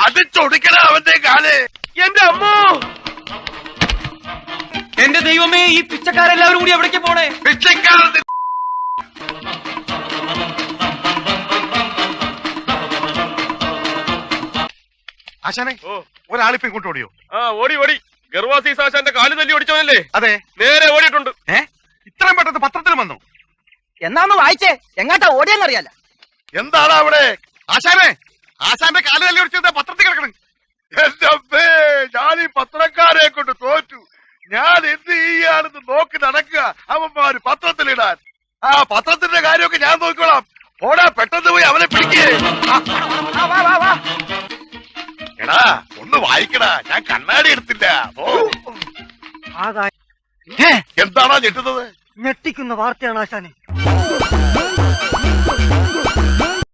അത് ചൊടിക്കണ അവന്റെ കാല്. എന്റെ അമ്മോ, എന്റെ ദൈവമേ, ഈ പിച്ചക്കാരെല്ലാവരും കൂടി എവിടേക്ക് പോണേ? പിച്ചക്കാരൻ ആശാനെ, ഒരാളിപ്പോ ഇങ്ങോട്ട് ഓടിയോ? ഓടി ഓടി. ഗർവാസീസ് ആശാന്റെ കാല് തല്ലി ഓടിച്ചവനല്ലേ? അതെ, നേരെ ഓടിയിട്ടുണ്ട്. ഇത്രയും പെട്ടെന്ന് പത്രത്തിൽ വന്നു. എന്നാന്ന് വായിച്ചേ, എങ്ങാട്ടാ ഓടിയെന്നറിയാല. എന്താണ് അവിടെ? ആശാനെ, ആശാന്റെ കാല് തല്ലി ഓടിച്ചത് പത്രത്തിൽ കിടക്കണം. എന്റെ അമ്മേ, ഞാൻ ഈ പത്രക്കാരെ കൊണ്ട് തോറ്റു. ഞാൻ എന്ത് ചെയ്യാണെന്ന് നോക്കി നടക്കുക, അവന്മാര് പത്രത്തിലിടാൻ. ആ പത്രത്തിന്റെ കാര്യമൊക്കെ ഞാൻ നോക്കിക്കോളാം. ഓടാ, പെട്ടെന്ന് പോയി അവനെ പിടിക്കേ. എടാ, ഒന്ന് വായിക്കടാ, ഞാൻ കണ്ണാടി എടുത്തില്ല. എന്താണോ ഞെട്ടുന്നത്? ഞെട്ടിക്കുന്ന വാർത്തയാണ് ആശാനെ.